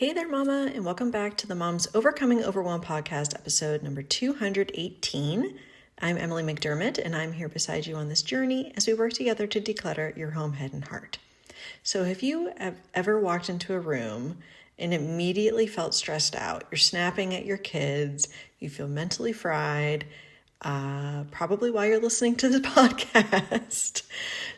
Hey there, Mama, and welcome back to the Mom's Overcoming Overwhelm podcast, episode number 218. I'm Emily McDermott, and I'm here beside you on this journey as we work together to declutter your home, head, and heart. So, have you ever walked into a room and immediately felt stressed out? You're snapping at your kids, you feel mentally fried, probably while you're listening to the podcast.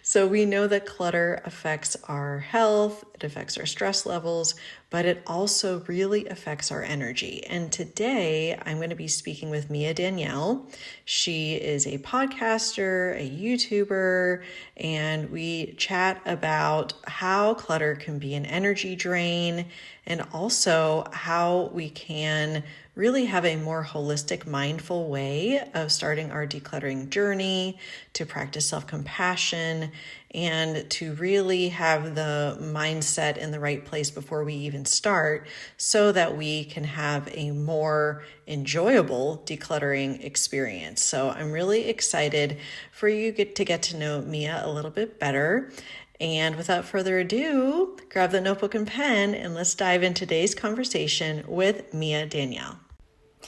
So we know that clutter affects our health, it affects our stress levels, but it also really affects our energy. And today I'm going to be speaking with Danielle. She is a podcaster, a YouTuber, and we chat about how clutter can be an energy drain and also how we can really have a more holistic, mindful way of starting our decluttering journey, to practice self-compassion, and to really have the mindset in the right place before we even start so that we can have a more enjoyable decluttering experience. So I'm really excited for you to get to know Mia a little bit better. And without further ado, grab the notebook and pen and let's dive into today's conversation with Danielle.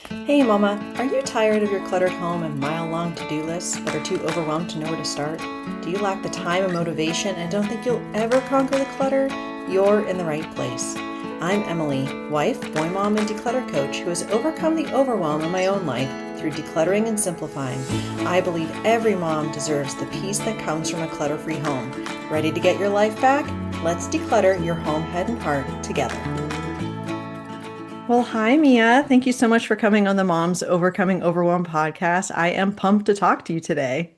Hey Mama, are you tired of your cluttered home and mile-long to-do lists but are too overwhelmed to know where to start? Do you lack the time and motivation and don't think you'll ever conquer the clutter? You're in the right place. I'm Emily, wife, boy mom, and declutter coach who has overcome the overwhelm in my own life through decluttering and simplifying. I believe every mom deserves the peace that comes from a clutter-free home. Ready to get your life back? Let's declutter your home, head, and heart together. Well, hi, Mia. Thank you so much for coming on the Moms Overcoming Overwhelm podcast. I am pumped to talk to you today.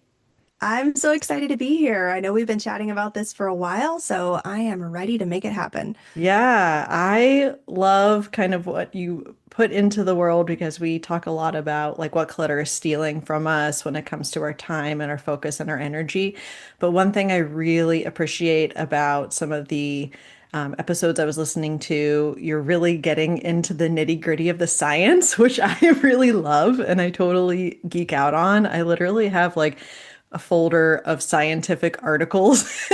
I'm so excited to be here. I know we've been chatting about this for a while, so I am ready to make it happen. Yeah, I love kind of what you put into the world because we talk a lot about like what clutter is stealing from us when it comes to our time and our focus and our energy. But one thing I really appreciate about some of the episodes I was listening to, you're really getting into the nitty-gritty of the science, which I really love and I totally geek out on. I literally have like a folder of scientific articles,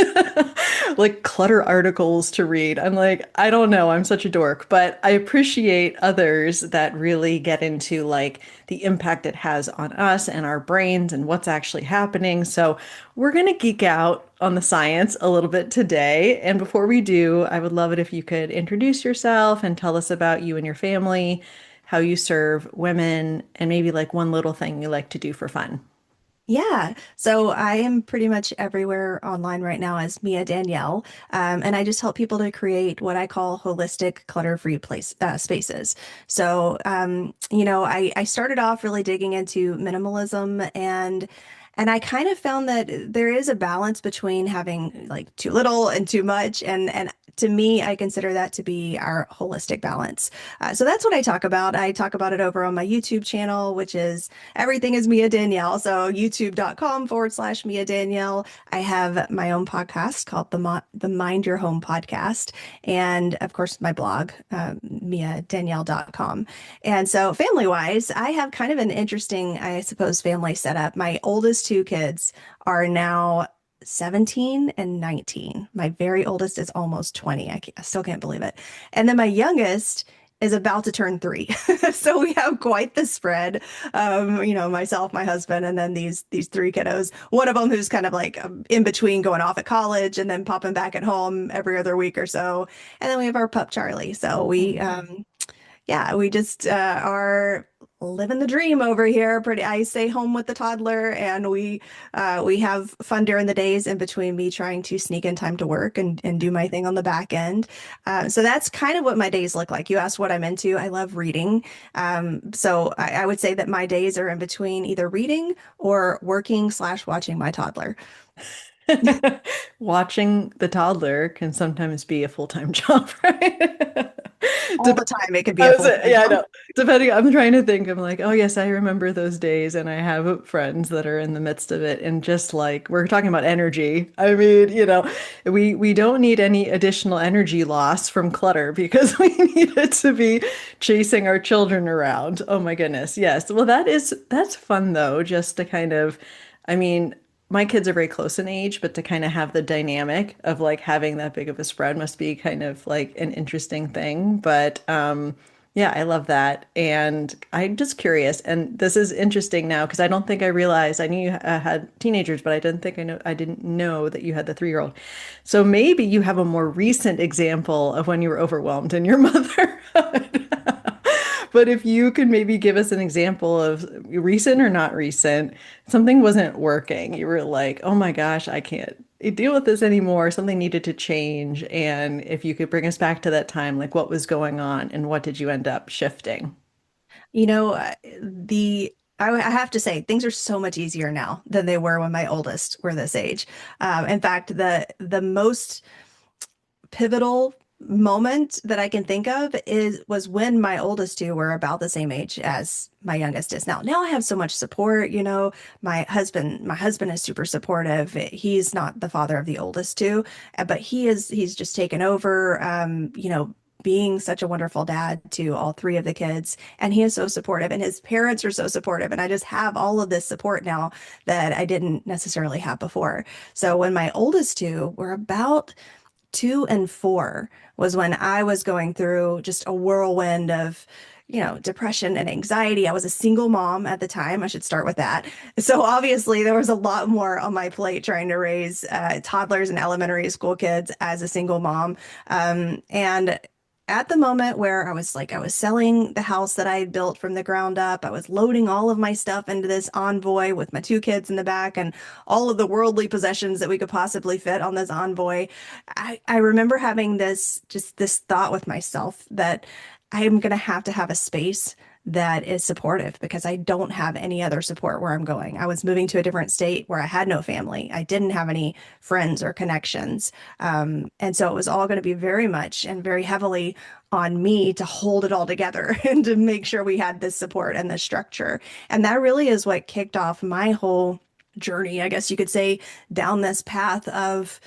like clutter articles to read. I'm like, I don't know, I'm such a dork, but I appreciate others that really get into like the impact it has on us and our brains and what's actually happening. So we're going to geek out on the science a little bit today. And before we do, I would love it if you could introduce yourself and tell us about you and your family, how you serve women, and maybe like one little thing you like to do for fun. Yeah, so I am pretty much everywhere online right now as Mia Danielle, and I just help people to create what I call holistic, clutter-free spaces. So, I started off really digging into minimalism and I kind of found that there is a balance between having like too little and too much, and to me, I consider that to be our holistic balance. So that's what I talk about. I talk about it over on my YouTube channel, which is everything is Mia Danielle. So youtube.com/Mia Danielle. I have my own podcast called the Mind Your Home podcast. And of course, my blog, miadanielle.com. And so family wise, I have kind of an interesting, I suppose, family setup. My oldest two kids are now 17 and 19. My very oldest is almost 20. I still can't believe it. And then my youngest is about to turn 3. So we have quite the spread. Myself, my husband, and then these three kiddos. One of them who's kind of like in between going off at college and then popping back at home every other week or so. And then we have our pup Charlie. So we just are living the dream over here. Pretty, I stay home with the toddler, and we have fun during the days in between me trying to sneak in time to work and do my thing on the back end. So that's kind of what my days look like. You asked what I'm into. I love reading. So I would say that my days are in between either reading or working/watching my toddler. Watching the toddler can sometimes be a full-time job, right? All Dep- the time, it could be a full-time yeah, I job. know. Depending, I'm trying to think. I'm like, oh yes, I remember those days, and I have friends that are in the midst of it, and just like we're talking about energy. I mean, we don't need any additional energy loss from clutter because we need it to be chasing our children around. Oh my goodness, yes. Well, that's fun though, just to kind of, I mean. my kids are very close in age, but to kind of have the dynamic of like having that big of a spread must be kind of like an interesting thing. But yeah, I love that. And I'm just curious, and this is interesting now because I don't think I realized I knew you had teenagers, but I didn't know that you had the 3-year-old. So maybe you have a more recent example of when you were overwhelmed in your motherhood. But if you could maybe give us an example of recent or not recent, something wasn't working. You were like, oh my gosh, I can't deal with this anymore. Something needed to change. And if you could bring us back to that time, like what was going on and what did you end up shifting? You know, I have to say things are so much easier now than they were when my oldest were this age. In fact, the most pivotal moment that I can think of was when my oldest two were about the same age as my youngest is now. Now I have so much support, you know. My husband is super supportive. He's not the father of the oldest two, but he's just taken over, being such a wonderful dad to all three of the kids. And he is so supportive, and his parents are so supportive. And I just have all of this support now that I didn't necessarily have before. So when my oldest two were about 2 and 4 was when I was going through just a whirlwind of, depression and anxiety. I was a single mom at the time. I should start with that. So obviously, there was a lot more on my plate trying to raise toddlers and elementary school kids as a single mom. And at the moment where I was selling the house that I had built from the ground up, I was loading all of my stuff into this envoy with my two kids in the back and all of the worldly possessions that we could possibly fit on this envoy. I remember having this thought with myself that I'm going to have a space that is supportive because I don't have any other support where I'm going. I was moving to a different state where I had no family. I didn't have any friends or connections. And so it was all going to be very much and very heavily on me to hold it all together and to make sure we had this support and this structure. And that really is what kicked off my whole journey, I guess you could say, down this path of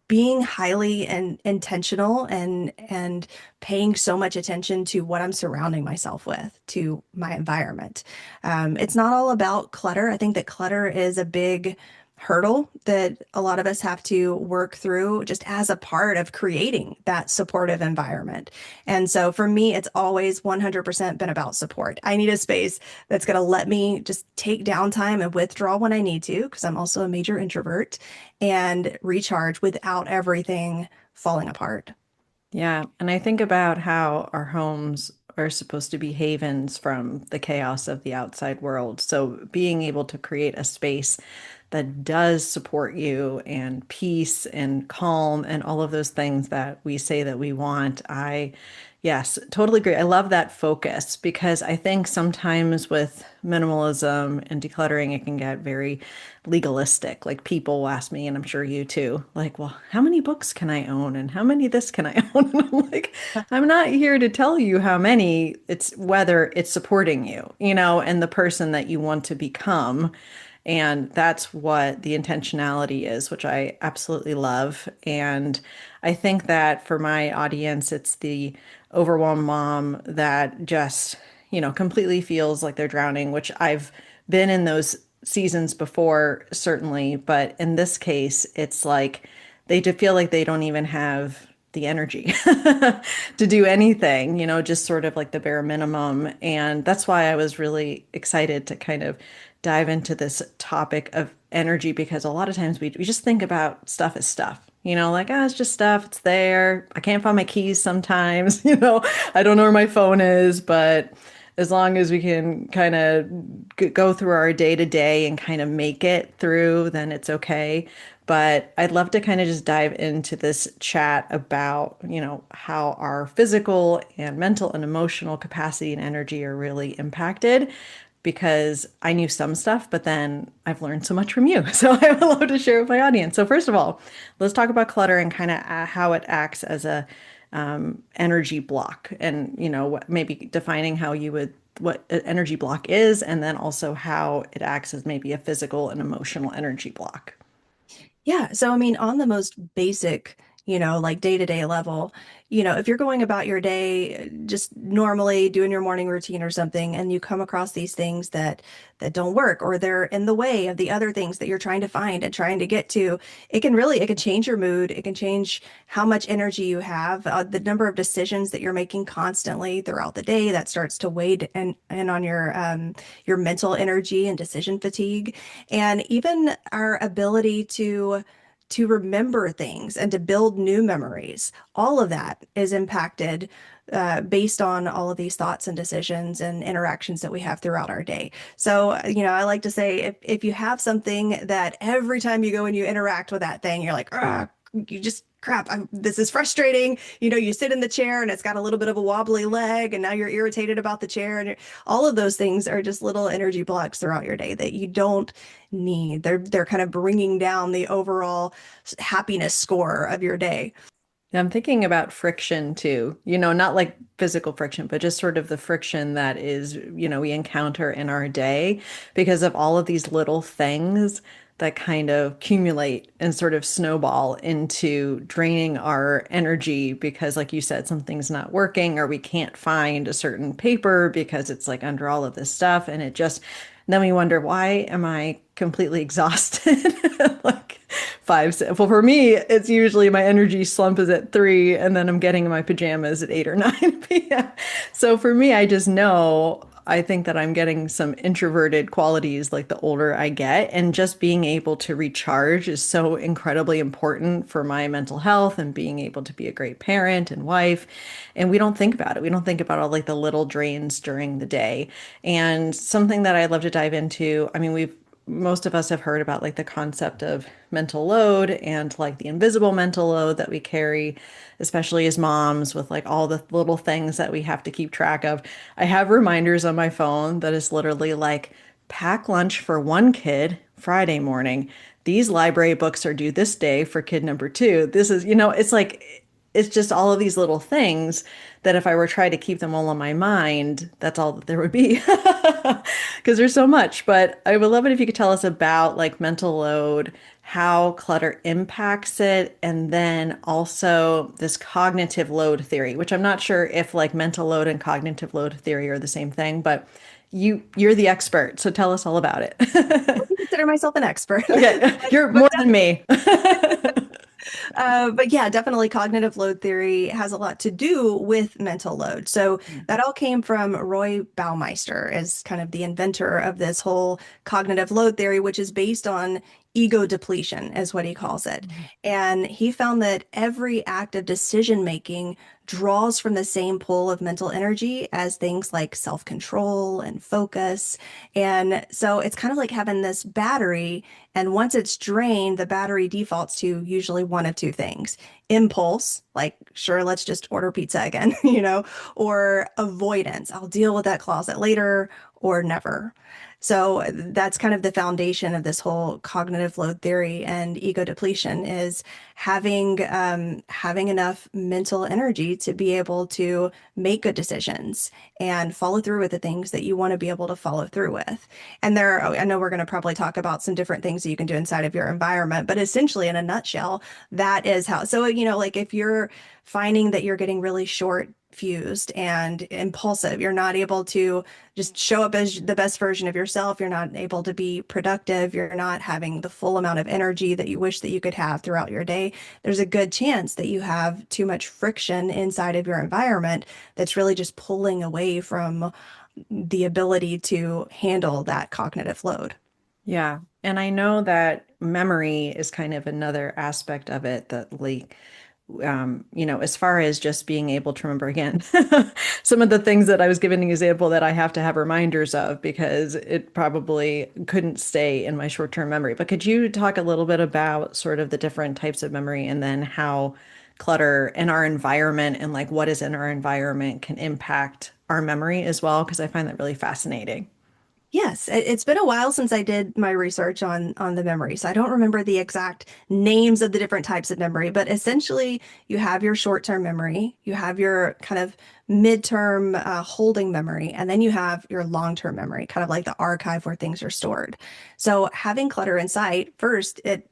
being highly and intentional and paying so much attention to what I'm surrounding myself with, to my environment. It's not all about clutter. I think that clutter is a big hurdle that a lot of us have to work through just as a part of creating that supportive environment. And so for me, it's always 100% been about support. I need a space that's going to let me just take downtime and withdraw when I need to, because I'm also a major introvert, and recharge without everything falling apart. Yeah, and I think about how our homes are supposed to be havens from the chaos of the outside world. So being able to create a space that does support you and peace and calm and all of those things that we say that we want. Yes, totally agree. I love that focus because I think sometimes with minimalism and decluttering, it can get very legalistic. Like people will ask me, and I'm sure you too, like, well, how many books can I own? And how many this can I own? And I'm like, I'm not here to tell you how many, it's whether it's supporting you, and the person that you want to become. And that's what the intentionality is, which I absolutely love. And I think that for my audience, it's the overwhelmed mom that just, completely feels like they're drowning, which I've been in those seasons before, certainly. But in this case, it's like they just feel like they don't even have the energy to do anything, just sort of like the bare minimum. And that's why I was really excited to kind of dive into this topic of energy because a lot of times we just think about stuff as stuff. Like, it's just stuff, it's there. I can't find my keys sometimes, I don't know where my phone is, but as long as we can kind of go through our day to day and kind of make it through, then it's okay. But I'd love to kind of just dive into this chat about, how our physical and mental and emotional capacity and energy are really impacted because I knew some stuff, but then I've learned so much from you. So I would love to share with my audience. So first of all, let's talk about clutter and kind of how it acts as a energy block and, maybe defining how you would, what an energy block is, and then also how it acts as maybe a physical and emotional energy block. Yeah. So, I mean, on the most basic, like day-to-day level. If you're going about your day just normally doing your morning routine or something, and you come across these things that don't work, or they're in the way of the other things that you're trying to find and trying to get to, it can change your mood. It can change how much energy you have, the number of decisions that you're making constantly throughout the day. That starts to weigh and on your mental energy and decision fatigue, and even our ability to remember things and to build new memories. All of that is impacted based on all of these thoughts and decisions and interactions that we have throughout our day. So, I like to say, if you have something that every time you go and you interact with that thing, you're like, ah, you just crap, this is frustrating. You sit in the chair and it's got a little bit of a wobbly leg, and now you're irritated about the chair. And all of those things are just little energy blocks throughout your day that you don't need. They're kind of bringing down the overall happiness score of your day. Yeah, I'm thinking about friction too, not like physical friction, but just sort of the friction that is, we encounter in our day because of all of these little things that kind of accumulate and sort of snowball into draining our energy because, like you said, something's not working or we can't find a certain paper because it's like under all of this stuff. And then we wonder, why am I completely exhausted? Like 5. Well, for me, it's usually my energy slump is at 3, and then I'm getting in my pajamas at 8 or 9 p.m. So for me, I just know I think that I'm getting some introverted qualities like the older I get, and just being able to recharge is so incredibly important for my mental health and being able to be a great parent and wife. And we don't think about it. We don't think about all like the little drains during the day. And something that I'd love to dive into, I mean, most of us have heard about like the concept of mental load and like the invisible mental load that we carry, especially as moms, with like all the little things that we have to keep track of. I have reminders on my phone that is literally like, pack lunch for one kid Friday morning. These library books are due this day for kid number 2. This is, it's like, it's just all of these little things that if I were trying to keep them all on my mind, that's all that there would be because there's so much. But I would love it if you could tell us about like mental load, how clutter impacts it, and then also this cognitive load theory, which I'm not sure if like mental load and cognitive load theory are the same thing, but you're the expert, so tell us all about it. I consider myself an expert. Okay, you're but more than me. But yeah, definitely cognitive load theory has a lot to do with mental load. So that all came from Roy Baumeister as kind of the inventor of this whole cognitive load theory, which is based on ego depletion, is what he calls it. And he found that every act of decision making draws from the same pool of mental energy as things like self-control and focus. And so it's kind of like having this battery, and once it's drained, the battery defaults to usually one of two things: impulse, like, sure, let's just order pizza again, or avoidance, I'll deal with that closet later, or never. So that's kind of the foundation of this whole cognitive load theory and ego depletion, is having enough mental energy to be able to make good decisions and follow through with the things that you want to be able to follow through with. And I know we're going to probably talk about some different things that you can do inside of your environment, but essentially, in a nutshell, that is how. So, like if you're finding that you're getting really short fused and impulsive, you're not able to just show up as the best version of yourself, you're not able to be productive, you're not having the full amount of energy that you wish that you could have throughout your day, there's a good chance that you have too much friction inside of your environment that's really just pulling away from the ability to handle that cognitive load. Yeah. And I know that memory is kind of another aspect of it that like as far as just being able to remember again, some of the things that I was giving an example that I have to have reminders of because it probably couldn't stay in my short-term memory. But could you talk a little bit about sort of the different types of memory and then how clutter and our environment and like what is in our environment can impact our memory as well? Because I find that really fascinating. Yes, it's been a while since I did my research on the memory, so I don't remember the exact names of the different types of memory, but essentially you have your short-term memory, you have your kind of midterm holding memory, and then you have your long-term memory, kind of like the archive where things are stored. So having clutter in sight, first, it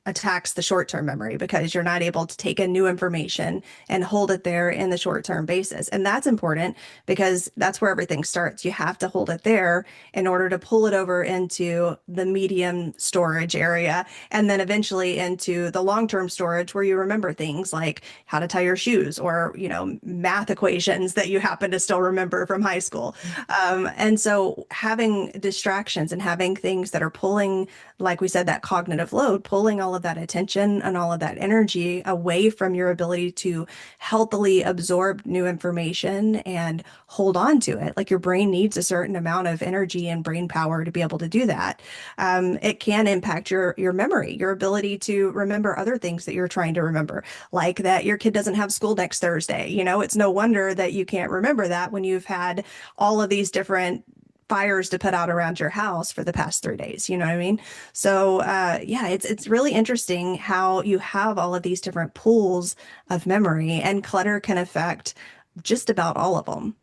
attacks the short-term memory because you're not able to take in new information and hold it there in the short-term basis. And that's important because that's where everything starts. You have to hold it there in order to pull it over into the medium storage area and then eventually into the long-term storage where you remember things like how to tie your shoes or, math equations that you happen to still remember from high school. And so having distractions and having things that are pulling, like we said, that cognitive load, pulling all of that attention and all of that energy away from your ability to healthily absorb new information and hold on to it. Like your brain needs a certain amount of energy and brain power to be able to do that. It can impact your memory, your ability to remember other things that you're trying to remember, like that your kid doesn't have school next Thursday. It's no wonder that you can't remember that when you've had all of these different fires to put out around your house for the past 3 days. You know what I mean? So yeah, it's really interesting how you have all of these different pools of memory, and clutter can affect just about all of them.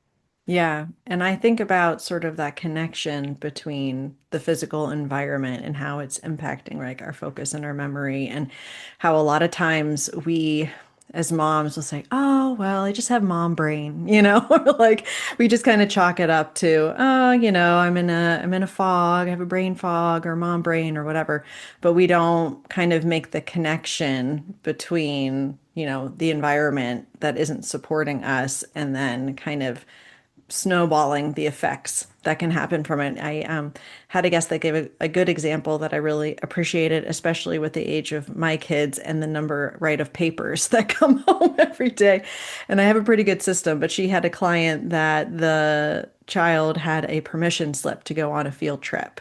Yeah, and I think about sort of that connection between the physical environment and how it's impacting like our focus and our memory, and how a lot of times we as moms will say, "Oh, well, I just have mom brain," or like we just kind of chalk it up to, "Oh, I'm in a fog, I have a brain fog or mom brain or whatever." But we don't kind of make the connection between, the environment that isn't supporting us and then kind of snowballing the effects that can happen from it. I had a guest that gave a good example that I really appreciated, especially with the age of my kids and the number, right, of papers that come home every day. And I have a pretty good system, but she had a client that the child had a permission slip to go on a field trip.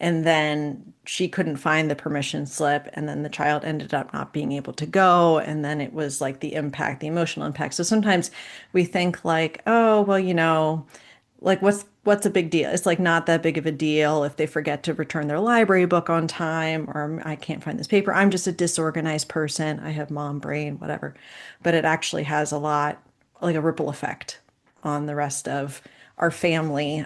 And then she couldn't find the permission slip. And then the child ended up not being able to go. And then it was like the impact, the emotional impact. So sometimes we think like, oh, well, like what's a big deal? It's like not that big of a deal if they forget to return their library book on time, or I can't find this paper. I'm just a disorganized person. I have mom brain, whatever. But it actually has a lot, like a ripple effect on the rest of our family.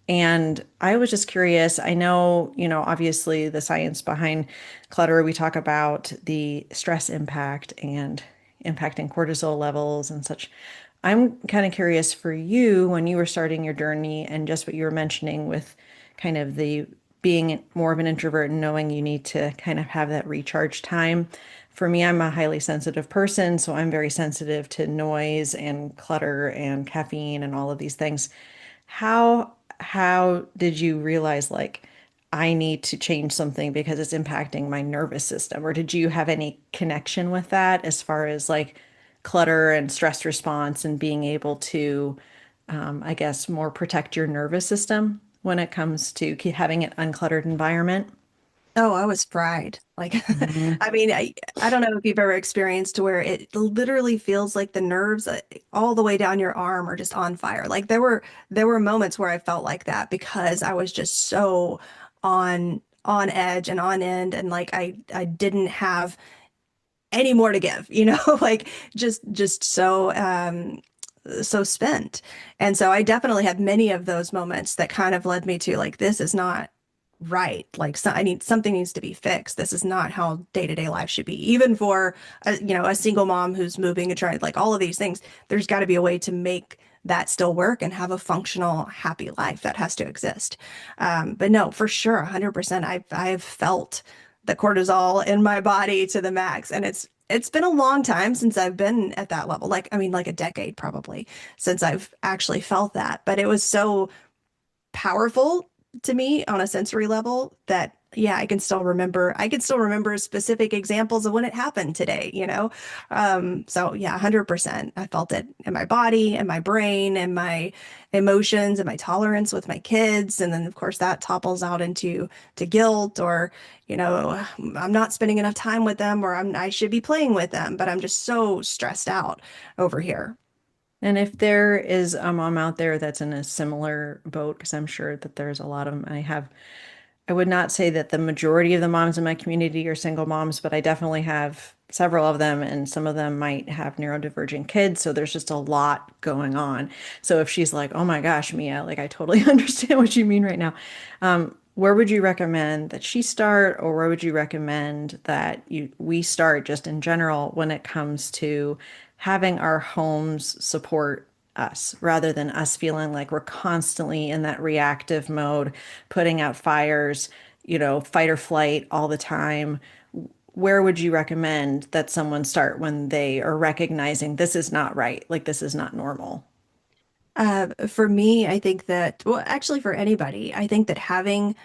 And I was just curious. I know, obviously the science behind clutter, we talk about the stress impact and impacting cortisol levels and such. I'm kind of curious for you when you were starting your journey and just what you were mentioning with kind of the being more of an introvert and knowing you need to kind of have that recharge time. For me, I'm a highly sensitive person, so I'm very sensitive to noise and clutter and caffeine and all of these things. How did you realize like I need to change something because it's impacting my nervous system? Or did you have any connection with that as far as like clutter and stress response and being able to, I guess, more protect your nervous system when it comes to having an uncluttered environment? Oh, I was fried. Like, Mhm. I mean, I don't know if you've ever experienced to where it literally feels like the nerves all the way down your arm are just on fire. Like there were moments where I felt like that because I was just so on edge and on end, and like I didn't have any more to give, like just so spent. And so I definitely had many of those moments that kind of led me to like, this is not right. Like, so something needs to be fixed. This is not how day-to-day life should be. Even for a single mom who's moving and trying like all of these things, there's got to be a way to make that still work and have a functional, happy life that has to exist. But no, for sure, 100%. I've felt the cortisol in my body to the max, and it's been a long time since I've been at that level. Like, I mean, like a decade probably since I've actually felt that. But it was so powerful to me on a sensory level that yeah, I can still remember specific examples of when it happened today. So yeah, 100%. I felt it in my body and my brain and my emotions and my tolerance with my kids. And then of course that topples out into to guilt or, I'm not spending enough time with them or I should be playing with them, but I'm just so stressed out over here. And if there is a mom out there that's in a similar boat, because I'm sure that there's a lot of them, I would not say that the majority of the moms in my community are single moms, but I definitely have several of them, and some of them might have neurodivergent kids. So there's just a lot going on. So if she's like, oh my gosh, Mia, like I totally understand what you mean right now. where would you recommend that she start, or where would you recommend that we start just in general when it comes to having our homes support us rather than us feeling like we're constantly in that reactive mode, putting out fires, fight or flight all the time? Where would you recommend that someone start when they are recognizing this is not right, like this is not normal? For me, I think that, well, actually, for anybody, I think that having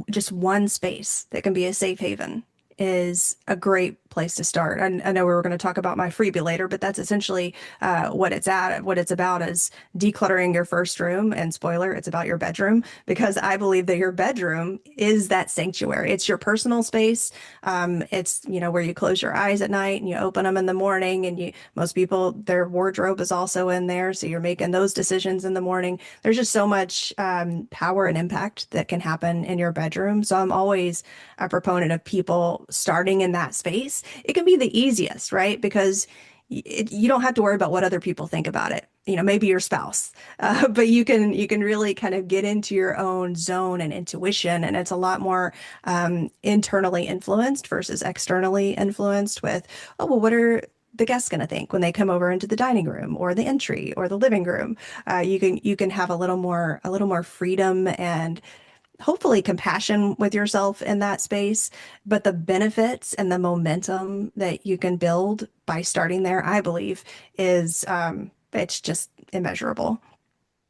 just one space that can be a safe haven is a great place to start. I know we were going to talk about my freebie later, but that's essentially what it's at. What it's about is decluttering your first room. And spoiler, it's about your bedroom because I believe that your bedroom is that sanctuary. It's your personal space. It's, where you close your eyes at night and you open them in the morning. And most people, their wardrobe is also in there. So you're making those decisions in the morning. There's just so much power and impact that can happen in your bedroom. So I'm always a proponent of people starting in that space. It can be the easiest, right? Because you don't have to worry about what other people think about it. Maybe your spouse, but you can really kind of get into your own zone and intuition, and it's a lot more internally influenced versus externally influenced. With, oh well, what are the guests going to think when they come over into the dining room or the entry or the living room? You can have a little more freedom and hopefully compassion with yourself in that space. But the benefits and the momentum that you can build by starting there, I believe, is it's just immeasurable.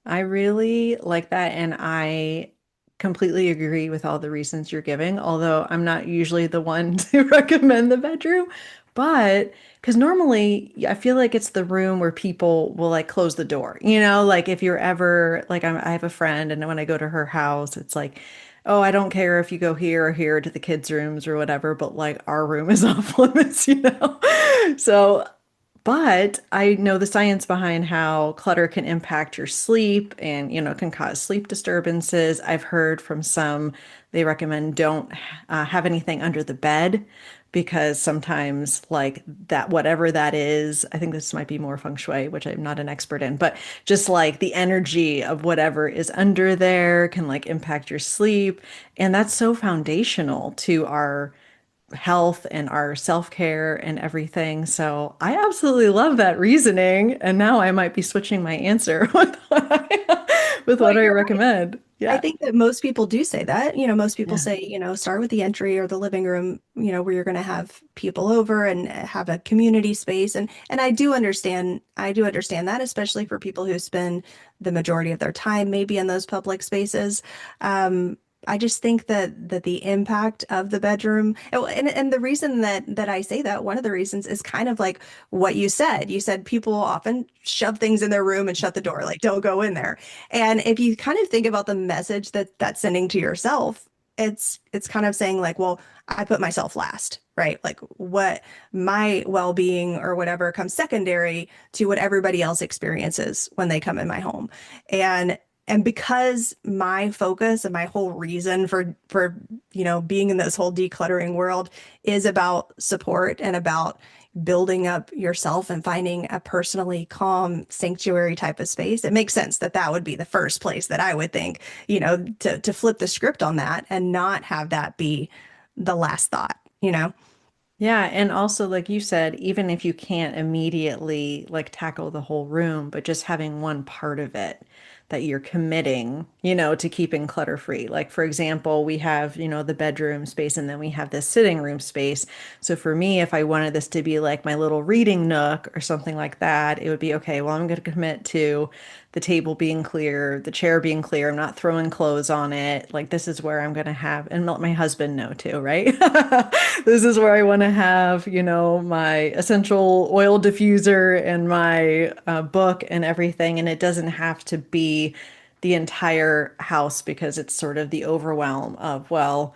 I really like that, and I completely agree with all the reasons you're giving, although I'm not usually the one to recommend the bedroom. But because normally I feel like it's the room where people will like close the door, like if you're ever like I have a friend, and when I go to her house, it's like, oh, I don't care if you go here or here to the kids' rooms or whatever, but like our room is off limits. So but I know the science behind how clutter can impact your sleep and, can cause sleep disturbances. I've heard from some, they recommend don't have anything under the bed because sometimes, like that, whatever that is, I think this might be more feng shui, which I'm not an expert in, but just like the energy of whatever is under there can like impact your sleep. And that's so foundational to our health and our self-care and everything. So I absolutely love that reasoning. And now I might be switching my answer with Well, what I you're recommend. I Yeah. think that most people do say that. Most people Yeah. say, start with the entry or the living room, where you're going to have people over and have a community space. And I do understand that, especially for people who spend the majority of their time maybe in those public spaces. I just think that the impact of the bedroom, and the reason that I say that, one of the reasons is kind of like what you said. You said people often shove things in their room and shut the door, like don't go in there. And if you kind of think about the message that that's sending to yourself, it's kind of saying like, well, I put myself last, right? Like what my well-being or whatever comes secondary to what everybody else experiences when they come in my home. And and because my focus and my whole reason for being in this whole decluttering world is about support and about building up yourself and finding a personally calm sanctuary type of space, it makes sense that that would be the first place that I would think, to flip the script on that and not have that be the last thought. Yeah, and also like you said, even if you can't immediately like tackle the whole room, but just having one part of it that you're committing, to keeping clutter free. Like for example, we have, the bedroom space and then we have this sitting room space. So for me, if I wanted this to be like my little reading nook or something like that, it would be okay, well, I'm going to commit to the table being clear, the chair being clear. I'm not throwing clothes on it. Like this is where I'm going to have, and let my husband know too, right? This is where I want to have, my essential oil diffuser and my book and everything. And it doesn't have to be the entire house because it's sort of the overwhelm of, well,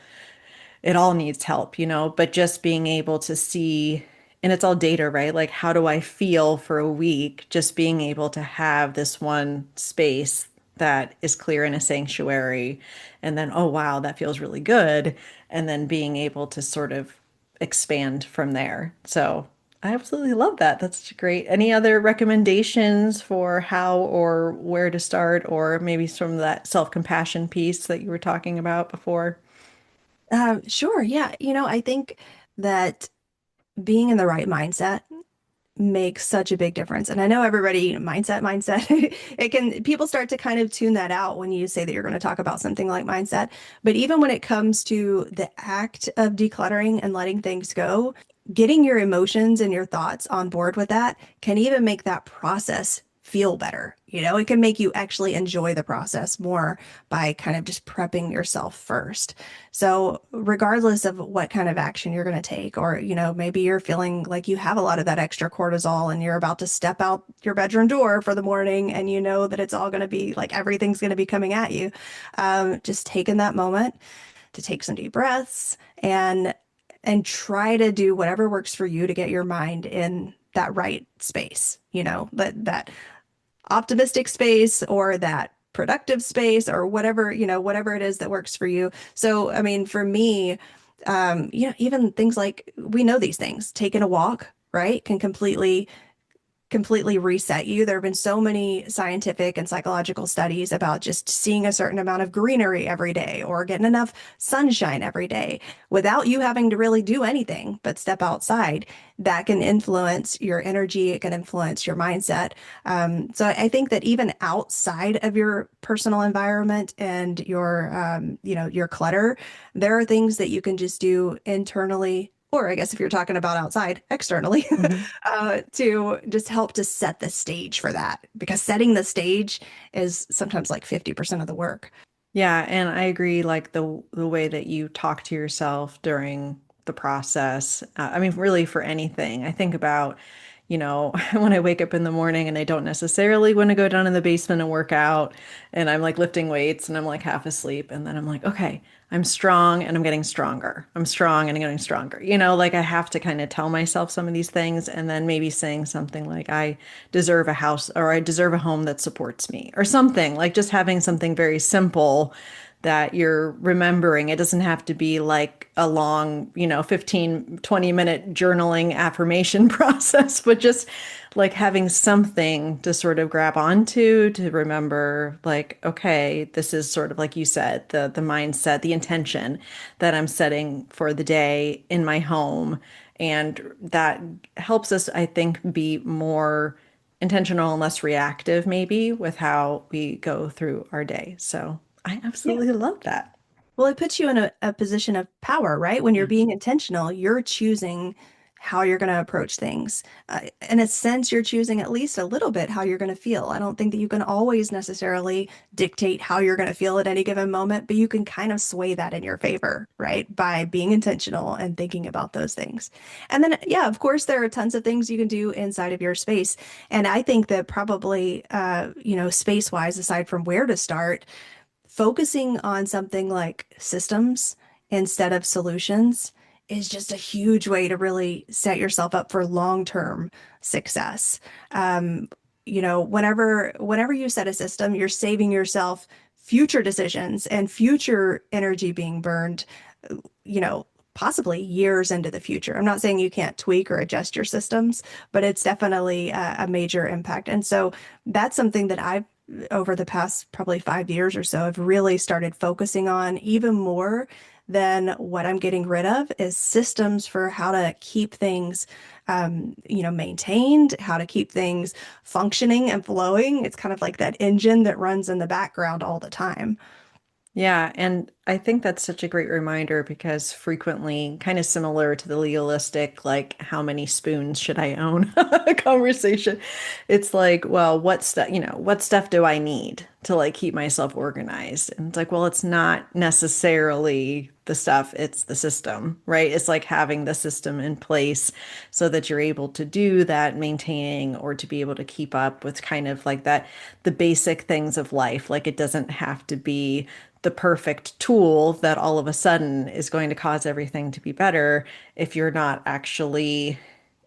it all needs help, but just being able to see, and it's all data, right? Like, how do I feel for a week? Just being able to have this one space that is clear in a sanctuary, and then, oh, wow, that feels really good. And then being able to sort of expand from there. So I absolutely love that. That's great. Any other recommendations for how or where to start, or maybe from that self-compassion piece that you were talking about before? Sure. Yeah. I think that being in the right mindset makes such a big difference. And I know everybody, mindset. It can, people start to kind of tune that out when you say that you're going to talk about something like mindset. But even when it comes to the act of decluttering and letting things go, getting your emotions and your thoughts on board with that can even make that process feel better. It can make you actually enjoy the process more by kind of just prepping yourself first. So, regardless of what kind of action you're going to take, or, maybe you're feeling like you have a lot of that extra cortisol and you're about to step out your bedroom door for the morning and you know that it's all going to be like everything's going to be coming at you, just taking that moment to take some deep breaths and try to do whatever works for you to get your mind in that right space, that optimistic space or that productive space or whatever, whatever it is that works for you. So, I mean, for me, even things like we know these things, taking a walk, right, can completely reset you. There have been so many scientific and psychological studies about just seeing a certain amount of greenery every day or getting enough sunshine every day without you having to really do anything but step outside. That can influence your energy, it can influence your mindset. So I think that even outside of your personal environment and your clutter, there are things that you can just do internally, or I guess if you're talking about outside, externally, to just help to set the stage for that. Because setting the stage is sometimes like 50% of the work. Yeah, and I agree, like the way that you talk to yourself during the process. I mean, really for anything. I think about, when I wake up in the morning and I don't necessarily want to go down in the basement and work out, and I'm like lifting weights and I'm like half asleep, and then I'm like, okay, I'm strong and I'm getting stronger. I'm strong and I'm getting stronger. Like I have to kind of tell myself some of these things and then maybe saying something like, I deserve a house or I deserve a home that supports me or something, like just having something very simple that you're remembering. It doesn't have to be like a long, 15, 20-minute journaling affirmation process, but just like having something to sort of grab onto to remember, like, okay, this is sort of like you said, the mindset, the intention that I'm setting for the day in my home. And that helps us, I think, be more intentional and less reactive, maybe, with how we go through our day. So I Yeah. absolutely love that. Well, it puts you in a position of power, right? When you're being intentional, you're choosing how you're going to approach things. In a sense, you're choosing at least a little bit how you're going to feel. I don't think that you can always necessarily dictate how you're going to feel at any given moment, but you can kind of sway that in your favor, right? By being intentional and thinking about those things. And then, yeah, of course, there are tons of things you can do inside of your space. And I think that probably, space-wise, aside from where to start, focusing on something like systems instead of solutions is just a huge way to really set yourself up for long-term success. Um, whenever you set a system, you're saving yourself future decisions and future energy being burned, you know, possibly years into the future. I'm not saying you can't tweak or adjust your systems, but it's definitely a major impact. And so that's something that I've over the past probably 5 years or so, I've really started focusing on even more than what I'm getting rid of is systems for how to keep things, maintained, how to keep things functioning and flowing. It's kind of like that engine that runs in the background all the time. Yeah, and I think that's such a great reminder because frequently, kind of similar to the legalistic, like how many spoons should I own conversation. It's like, well, what stuff do I need to like keep myself organized? And it's like, well, it's not necessarily the stuff, it's the system, right? It's like having the system in place so that you're able to do that maintaining or to be able to keep up with kind of like that, the basic things of life. Like it doesn't have to be the perfect tool that all of a sudden is going to cause everything to be better if you're not actually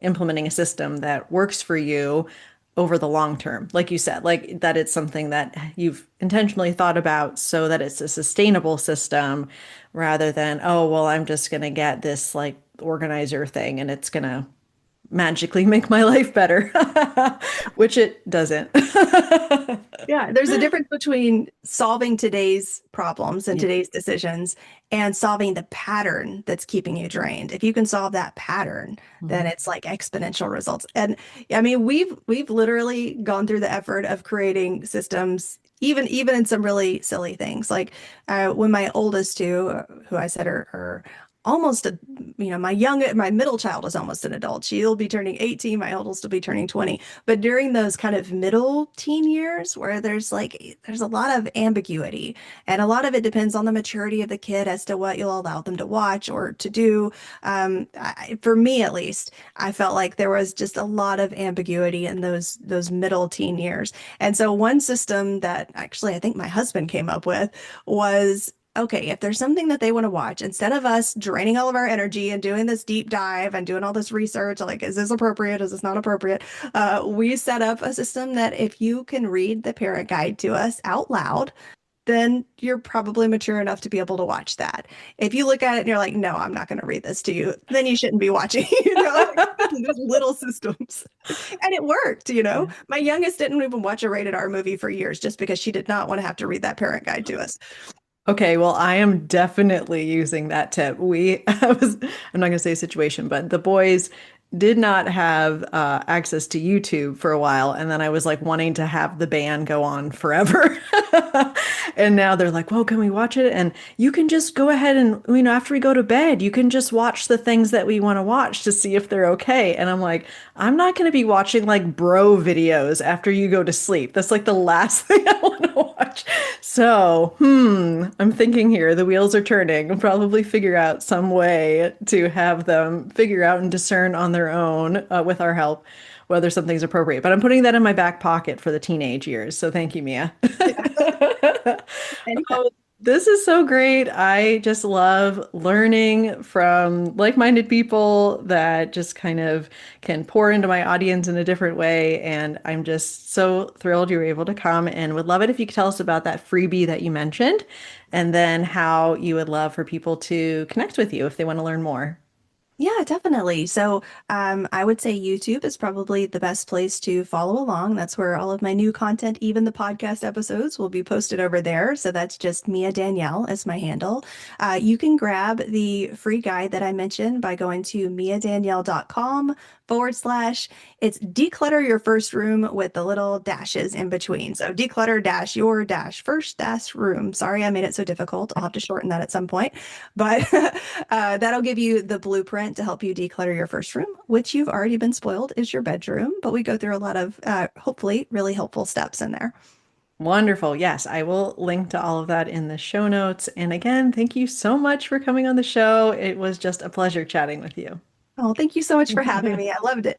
implementing a system that works for you over the long term. Like you said, like that it's something that you've intentionally thought about so that it's a sustainable system rather than, oh, well, I'm just going to get this like organizer thing and it's going to magically make my life better, which it doesn't. Yeah, there's a difference between solving today's problems and Yeah. today's decisions and solving the pattern that's keeping you drained. If you can solve that pattern, then Mhm. it's like exponential results. And I mean, we've literally gone through the effort of creating systems, even in some really silly things. Like when my oldest two, who I said are almost a, my middle child is almost an adult. She'll be turning 18, my oldest will be turning 20. But during those kind of middle teen years where there's a lot of ambiguity and a lot of it depends on the maturity of the kid as to what you'll allow them to watch or to do. For me at least, I felt like there was just a lot of ambiguity in those middle teen years. And so one system that actually I think my husband came up with was okay, if there's something that they want to watch, instead of us draining all of our energy and doing this deep dive and doing all this research, like, is this appropriate? Is this not appropriate? We set up a system that if you can read the parent guide to us out loud, then you're probably mature enough to be able to watch that. If you look at it and you're like, no, I'm not going to read this to you, then you shouldn't be watching, those little systems. And it worked, you know. Yeah. My youngest didn't even watch a rated R movie for years just because she did not want to have to read that parent guide to us. Okay, well, I am definitely using that tip. I'm not going to say situation, but the boys did not have access to YouTube for a while. And then I was like wanting to have the ban go on forever. And now they're like, well, can we watch it? And you can just go ahead and, after we go to bed, you can just watch the things that we want to watch to see if they're okay. And I'm like, I'm not going to be watching like bro videos after you go to sleep. That's like the last thing I want to watch. So, I'm thinking here, the wheels are turning. I'll probably figure out some way to have them figure out and discern on their own, with our help, whether something's appropriate. But I'm putting that in my back pocket for the teenage years. So thank you, Mia. Anytime. Oh, this is so great. I just love learning from like-minded people that just kind of can pour into my audience in a different way. And I'm just so thrilled you were able to come and would love it if you could tell us about that freebie that you mentioned and then how you would love for people to connect with you if they want to learn more. Yeah, definitely. So, I would say YouTube is probably the best place to follow along. That's where all of my new content, even the podcast episodes, will be posted over there. So that's just Mia Danielle as my handle. You can grab the free guide that I mentioned by going to miadanielle.com/. It's declutter your first room with the little dashes in between. So declutter dash your dash first dash room. Sorry, I made it so difficult. I'll have to shorten that at some point, but that'll give you the blueprint to help you declutter your first room, which you've already been spoiled is your bedroom. But we go through a lot of hopefully really helpful steps in there. Wonderful. Yes, I will link to all of that in the show notes. And again, thank you so much for coming on the show. It was just a pleasure chatting with you. Oh, thank you so much for having me. I loved it.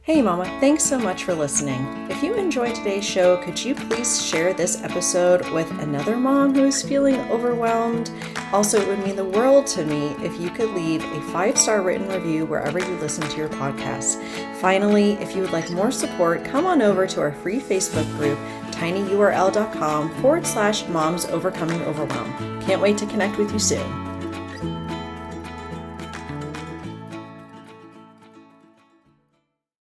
Hey, Mama, thanks so much for listening. If you enjoyed today's show, could you please share this episode with another mom who is feeling overwhelmed? Also, it would mean the world to me if you could leave a 5-star written review wherever you listen to your podcasts. Finally, if you would like more support, come on over to our free Facebook group, tinyurl.com/moms overcoming overwhelm. Can't wait to connect with you soon.